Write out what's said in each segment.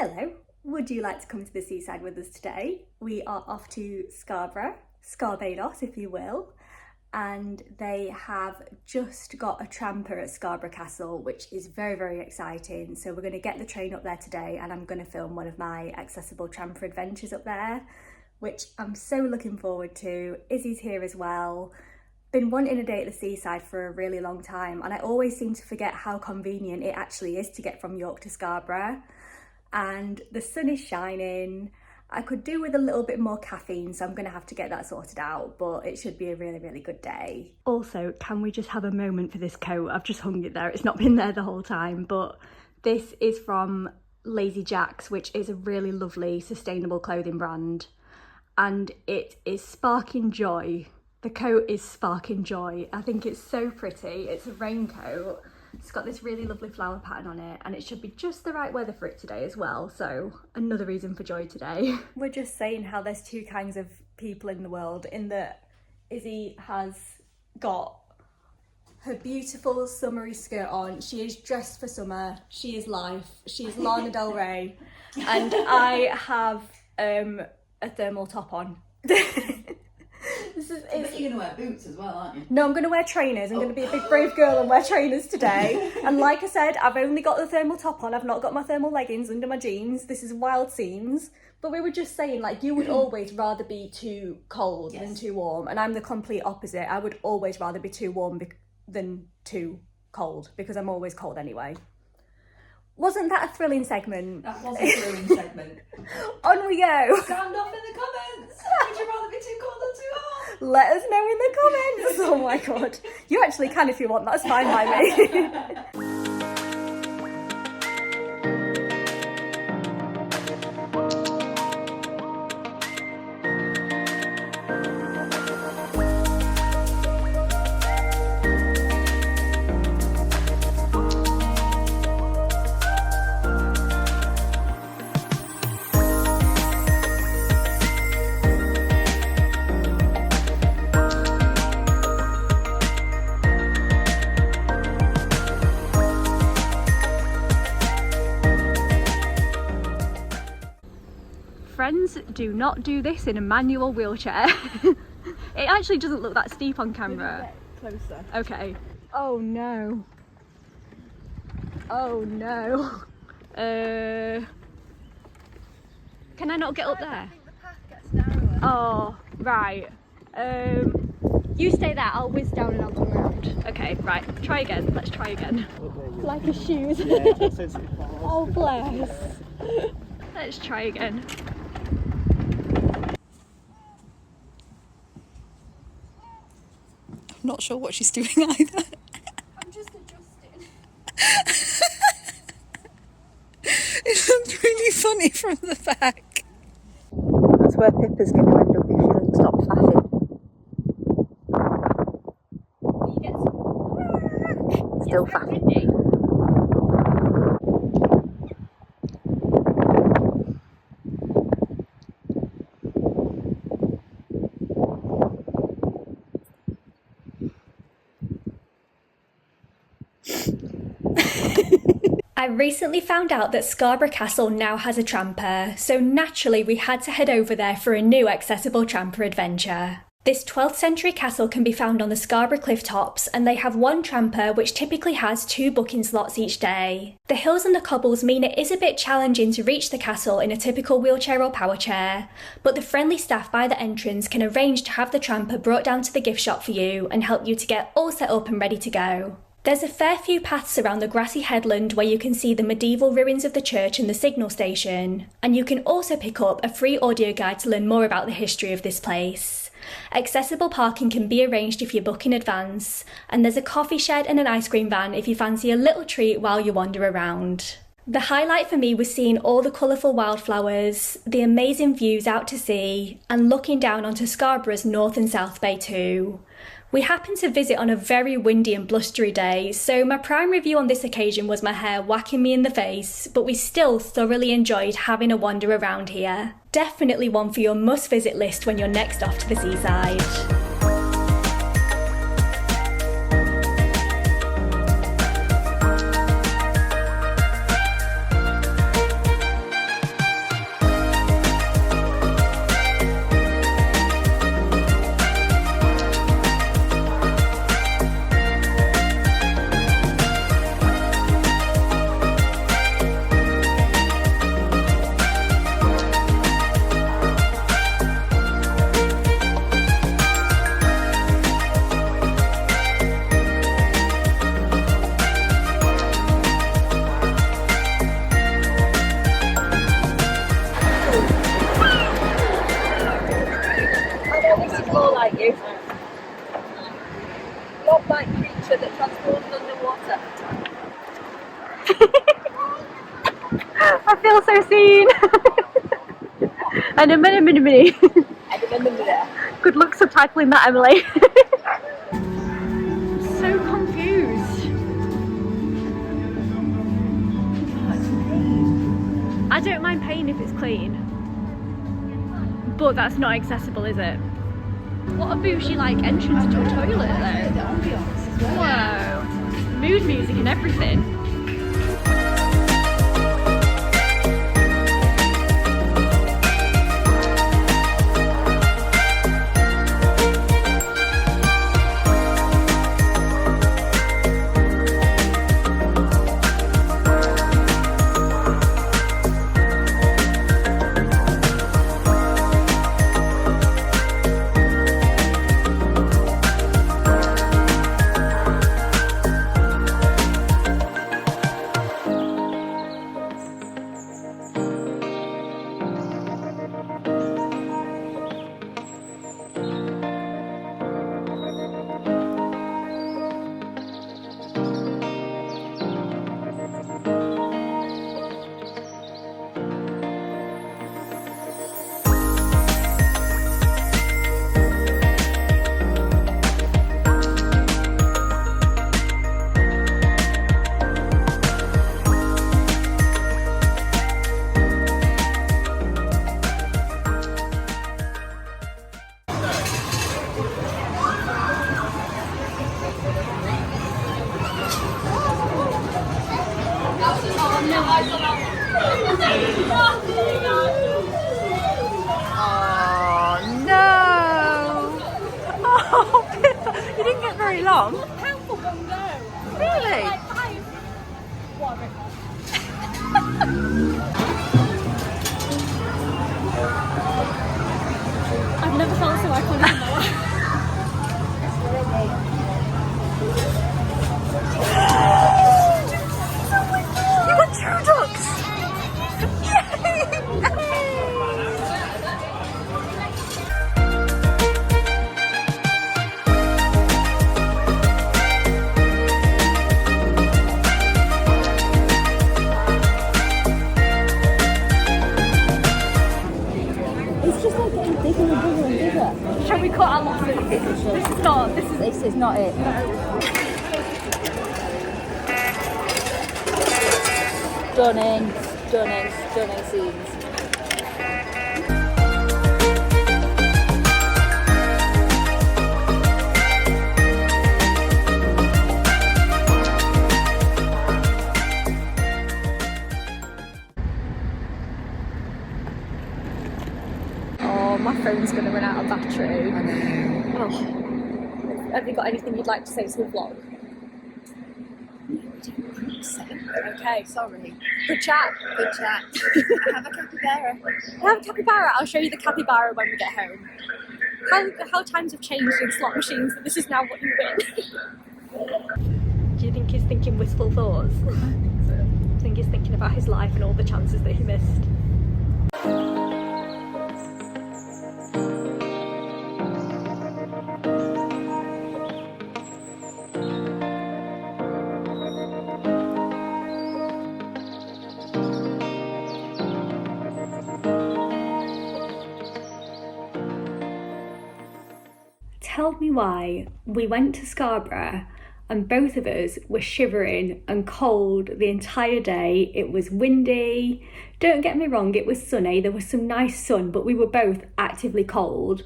Hello, would you like to come to the seaside with us today? We are off to Scarborough, Scarbados if you will, and they have just got a tramper at Scarborough Castle, which is very, very exciting. So we're going to get the train up there today and I'm going to film one of my accessible tramper adventures up there, which I'm so looking forward to. Izzy's here as well. Been wanting a day at the seaside for a really long time, and I always seem to forget how convenient it actually is to get from York to Scarborough. And the sun is shining. I could do with a little bit more caffeine, so I'm going to have to get that sorted out, but it should be a really, really good day. Also, can we just have a moment for this coat? I've just hung it there. It's not been there the whole time, but this is from Lazy Jacks, which is a really lovely sustainable clothing brand, and it is sparking joy. The coat is sparking joy. I think it's so pretty. It's a raincoat. It's got this really lovely flower pattern on it, and it should be just the right weather for it today as well. So another reason for joy today. We're just saying how there's two kinds of people in the world, in that Izzy has got her beautiful summery skirt on. She is dressed for summer. She is life. She is Lana Del Rey. And I have a thermal top on. You're going to wear boots as well, aren't you? No, I'm going to wear trainers. I'm going to be a big brave girl and wear trainers today. And like I said, I've only got the thermal top on. I've not got my thermal leggings under my jeans. This is wild scenes. But we were just saying, like, you would always rather be too cold than too warm. And I'm the complete opposite. I would always rather be too warm than too cold, because I'm always cold anyway. Wasn't that a thrilling segment? That was a thrilling segment. On we go. Sound off in the comments. Would you rather be too cold or too hot? Let us know in the comments. Oh my god. You actually can if you want. That's fine by me. Friends, do not do this in a manual wheelchair. It actually doesn't look that steep on camera. Closer. Okay. Oh no. Oh no. Can I not get up there? I think the path gets narrower. Oh, right. You stay there, I'll whiz down and I'll come around. Okay, right, try again. Let's try again. Like his shoes. Oh, bless. Let's try again. I'm not sure what she's doing either. I'm just adjusting. It looks really funny from the back. That's where Pippa's going to end up if she doesn't stop faffing. You get some... Still faffing. I recently found out that Scarborough Castle now has a tramper, so naturally we had to head over there for a new accessible tramper adventure. This 12th century castle can be found on the Scarborough cliff tops, and they have one tramper which typically has 2 booking slots each day. The hills and the cobbles mean it is a bit challenging to reach the castle in a typical wheelchair or power chair, but the friendly staff by the entrance can arrange to have the tramper brought down to the gift shop for you and help you to get all set up and ready to go. There's a fair few paths around the grassy headland where you can see the medieval ruins of the church and the signal station, and you can also pick up a free audio guide to learn more about the history of this place. Accessible parking can be arranged if you book in advance, and there's a coffee shed and an ice cream van if you fancy a little treat while you wander around. The highlight for me was seeing all the colourful wildflowers, the amazing views out to sea, and looking down onto Scarborough's North and South Bay too. We happened to visit on a very windy and blustery day, so my primary view on this occasion was my hair whacking me in the face, but we still thoroughly enjoyed having a wander around here. Definitely one for your must-visit list when you're next off to the seaside. like you. Log-like creature that transforms underwater. I feel so seen. And a mini. Good luck subtitling that, Emily. So confused. I don't mind paying if it's clean, but that's not accessible, is it? What a bougie like entrance to a toilet though. Whoa. Mood music and everything. Oh no! Oh, Pippa, you didn't get very long. Really? I've never felt so iconic in my life. You got two ducks! Shall we cut our losses? This is not it. Stunning scenes. Oh, my phone's going to run out of battery. Oh. Have you got anything you'd like to say to the vlog? Okay, sorry. Good chat. Have a capybara. Have a capybara. I'll show you the capybara when we get home. How times have changed in slot machines that this is now what you win. Do you think he's thinking wistful thoughts? I think so. I think he's thinking about his life and all the chances that he missed. Tell me why we went to Scarborough and both of us were shivering and cold the entire day. It was windy. Don't get me wrong, it was sunny. There was some nice sun, but we were both actively cold.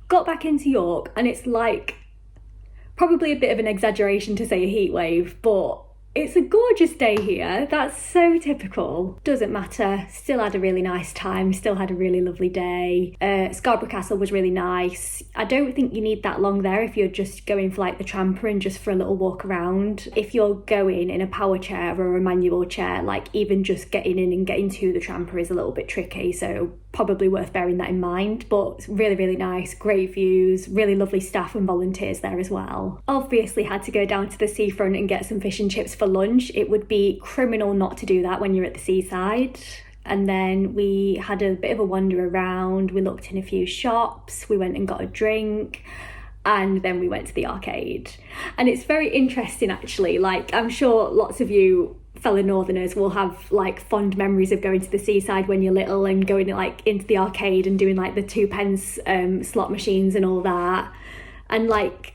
Got back into York and it's like, probably a bit of an exaggeration to say a heat wave, but it's a gorgeous day here. That's so typical. Doesn't matter. Still had a really nice time. Still had a really lovely day. Scarborough Castle was really nice. I don't think you need that long there if you're just going for like the tramper and just for a little walk around. If you're going in a power chair or a manual chair, like even just getting in and getting to the tramper is a little bit tricky. So probably worth bearing that in mind, but really, really nice, great views, really lovely staff and volunteers there as well. Obviously had to go down to the seafront and get some fish and chips for lunch. It would be criminal not to do that when you're at the seaside. and then we had a bit of a wander around. We looked in a few shops, we went and got a drink, and then we went to the arcade. And it's very interesting actually, like I'm sure lots of you fellow northerners will have like fond memories of going to the seaside when you're little and going like into the arcade and doing like the 2p slot machines and all that. And like,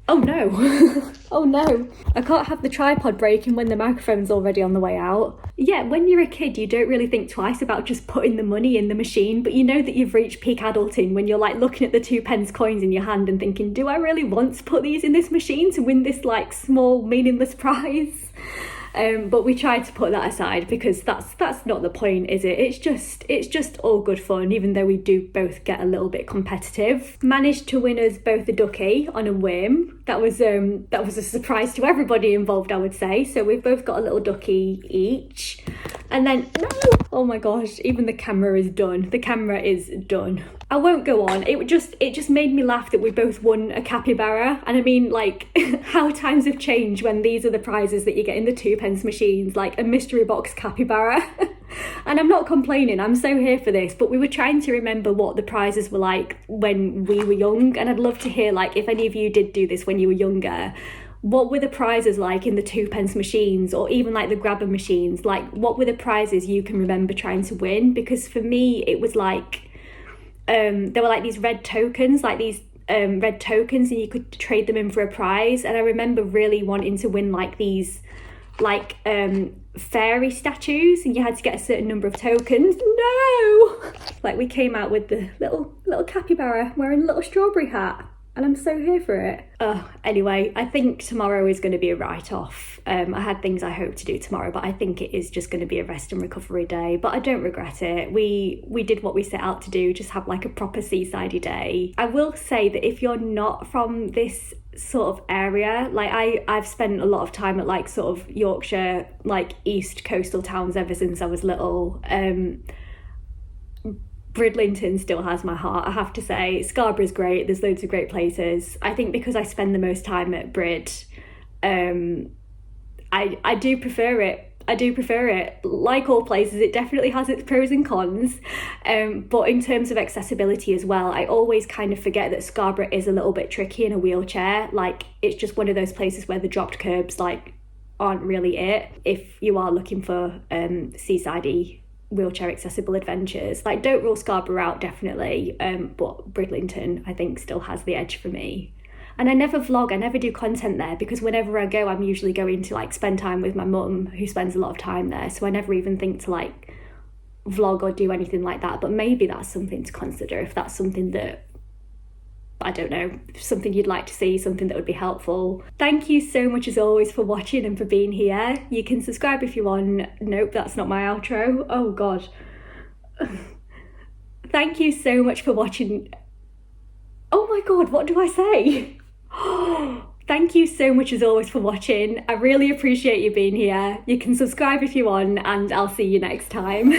oh no, oh no, I can't have the tripod breaking when the microphone's already on the way out. Yeah, when you're a kid, you don't really think twice about just putting the money in the machine, but you know that you've reached peak adulting when you're like looking at the 2p coins in your hand and thinking, do I really want to put these in this machine to win this like small meaningless prize? But we tried to put that aside because that's not the point, is it? It's just all good fun, even though we do both get a little bit competitive. Managed to win us both a ducky on a whim. That was a surprise to everybody involved, I would say. So we've both got a little ducky each. And then, no! Oh my gosh, even the camera is done. The camera is done. I won't go on. It just made me laugh that we both won a capybara. And I mean, like, how times have changed when these are the prizes that you get in the 2p machines, like a mystery box capybara. And I'm not complaining, I'm so here for this, but we were trying to remember what the prizes were like when we were young. And I'd love to hear, like, if any of you did do this when you were younger, what were the prizes like in the 2p machines, or even like the grabber machines? Like, what were the prizes you can remember trying to win? Because for me, it was like, there were like these red tokens, and you could trade them in for a prize. And I remember really wanting to win like these like fairy statues, and you had to get a certain number of tokens. No! Like, we came out with the little capybara wearing a little strawberry hat, and I'm so here for it. Anyway, I think tomorrow is going to be a write-off. I had things I hope to do tomorrow, but I think it is just going to be a rest and recovery day. But I don't regret it. We did what we set out to do, just have like a proper seasidey day. I will say that if you're not from this sort of area, like I've spent a lot of time at like sort of Yorkshire, like east coastal towns ever since I was little. Bridlington still has my heart, I have to say. Scarborough's great, there's loads of great places. I think because I spend the most time at Brid, I do prefer it. I do prefer it. Like all places, it definitely has its pros and cons. But in terms of accessibility as well, I always kind of forget that Scarborough is a little bit tricky in a wheelchair. Like, it's just one of those places where the dropped curbs like aren't really it. If you are looking for seasidey wheelchair accessible adventures, like, don't rule Scarborough out, definitely. But Bridlington, I think, still has the edge for me. And I never vlog, I never do content there, because whenever I go, I'm usually going to like spend time with my mum, who spends a lot of time there. So I never even think to like vlog or do anything like that. But maybe that's something to consider, if that's something that, I don't know, something you'd like to see, something that would be helpful. Thank you so much as always for watching and for being here. You can subscribe if you want. Nope, that's not my outro. Oh God. Thank you so much for watching. Oh my God, what do I say? Thank you so much as always for watching. I really appreciate you being here. You can subscribe if you want, and I'll see you next time.